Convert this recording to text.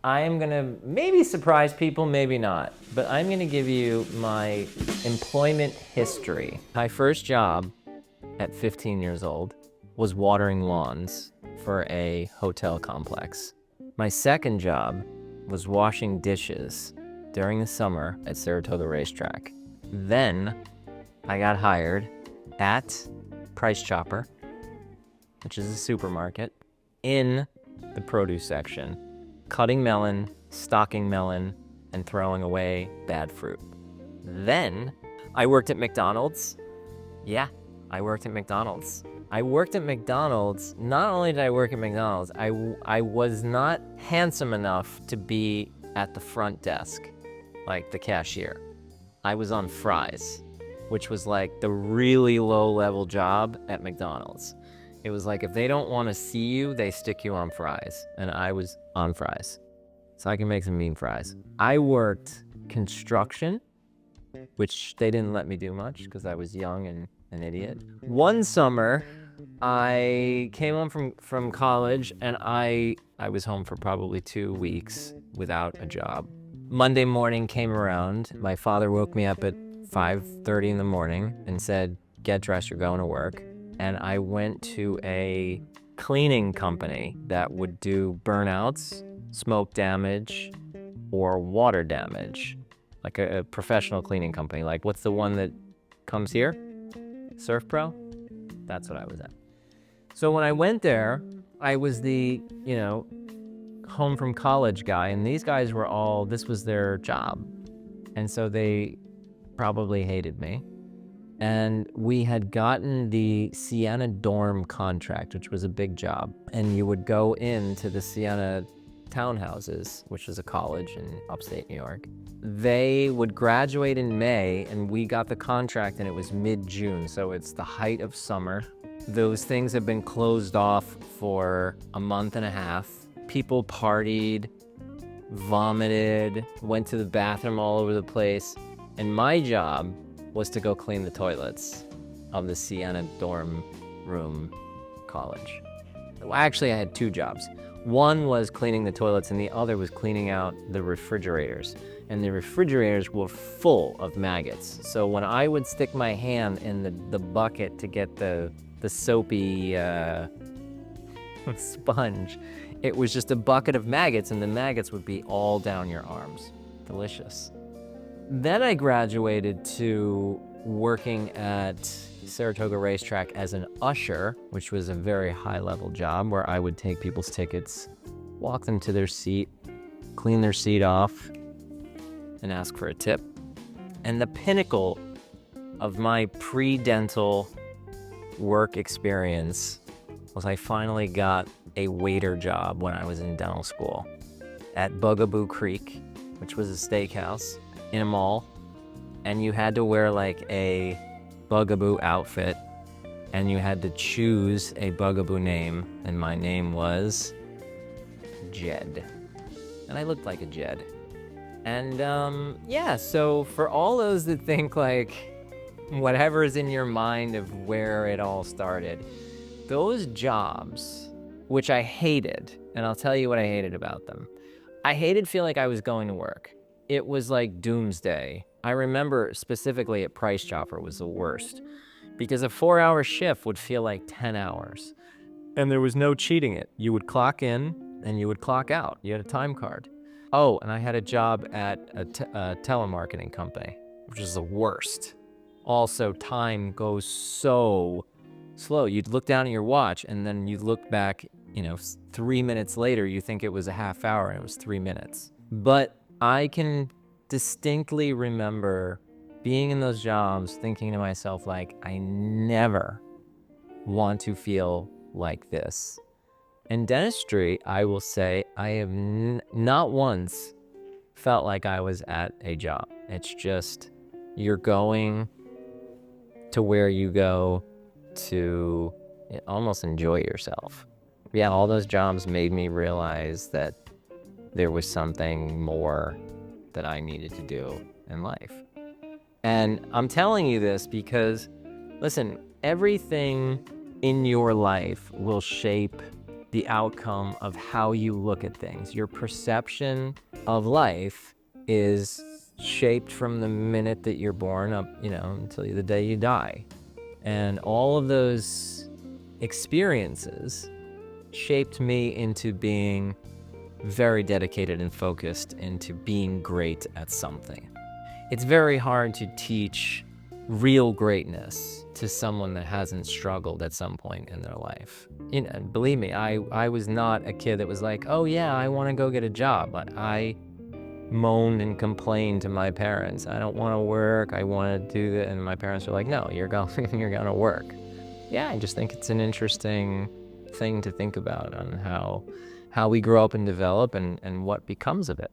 I am gonna maybe surprise people, maybe not, but I'm gonna give you my employment history. My first job at 15 years old was watering lawns for a hotel complex. My second job was washing dishes during the summer at Saratoga Racetrack. Then I got hired at Price Chopper, which is a supermarket, in the produce section, cutting melon, stocking melon, and throwing away bad fruit. Then I worked at McDonald's. Yeah, I worked at McDonald's. Not only did I work at McDonald's, I was not handsome enough to be at the front desk, like the cashier. I was on fries, which was like the really low-level job at McDonald's. It was like if they don't want to see you, they stick you on fries, and I was on fries. So I can make some mean fries. I worked construction, which they didn't let me do much because I was young and an idiot. One summer, I came home from college, and I was home for probably 2 weeks without a job. Monday morning came around. My father woke me up at 5:30 in the morning and said, "Get dressed, you're going to work." And I went to a cleaning company that would do burnouts, smoke damage, or water damage. Like a professional cleaning company. Like, what's the one that comes here? Surf Pro? That's what I was at. So when I went there, I was the, home from college guy, and these guys were all, this was their job. And so they probably hated me. And we had gotten the Sienna dorm contract, which was a big job. And you would go into the Sienna townhouses, which is a college in upstate New York. They would graduate in May, and we got the contract, and it was mid-June, so it's the height of summer. Those things have been closed off for a month and a half. People partied, vomited, went to the bathroom all over the place, and my job was to go clean the toilets of the Sienna dorm room college. Well, actually, I had two jobs. One was cleaning the toilets, and the other was cleaning out the refrigerators. And the refrigerators were full of maggots. So when I would stick my hand in the bucket to get the soapy sponge, it was just a bucket of maggots, and the maggots would be all down your arms. Delicious. Then I graduated to working at Saratoga Racetrack as an usher, which was a very high-level job where I would take people's tickets, walk them to their seat, clean their seat off, and ask for a tip. And the pinnacle of my pre-dental work experience was I finally got a waiter job when I was in dental school at Bugaboo Creek, which was a steakhouse in a mall, and you had to wear like a Bugaboo outfit, and you had to choose a Bugaboo name, and my name was Jed, and I looked like a Jed. And so for all those that think like whatever is in your mind of where it all started, those jobs, which I hated, and I'll tell you what I hated about them. I hated feeling like I was going to work. It was like doomsday. I remember specifically at Price Chopper was the worst because a 4-hour shift would feel like 10 hours. And there was no cheating it. You would clock in and you would clock out. You had a time card. Oh, and I had a job at a telemarketing company, which is the worst. Also, time goes so slow. You'd look down at your watch and then you'd look back, 3 minutes later, you think it was a half hour and it was 3 minutes. But I can distinctly remember being in those jobs thinking to myself, like, I never want to feel like this. In dentistry, I will say I have not once felt like I was at a job. It's just you're going to where you go to almost enjoy yourself. Yeah, all those jobs made me realize that there was something more that I needed to do in life. And I'm telling you this because, listen, everything in your life will shape the outcome of how you look at things. Your perception of life is shaped from the minute that you're born up, until the day you die. And all of those experiences shaped me into being very dedicated and focused into being great at something. It's very hard to teach real greatness to someone that hasn't struggled at some point in their life. Believe me, I was not a kid that was like, oh yeah, I want to go get a job. But I moaned and complained to my parents. I don't want to work. I want to do that. And my parents were like, no, you're going to work. Yeah, I just think it's an interesting thing to think about on how we grow up and develop and what becomes of it.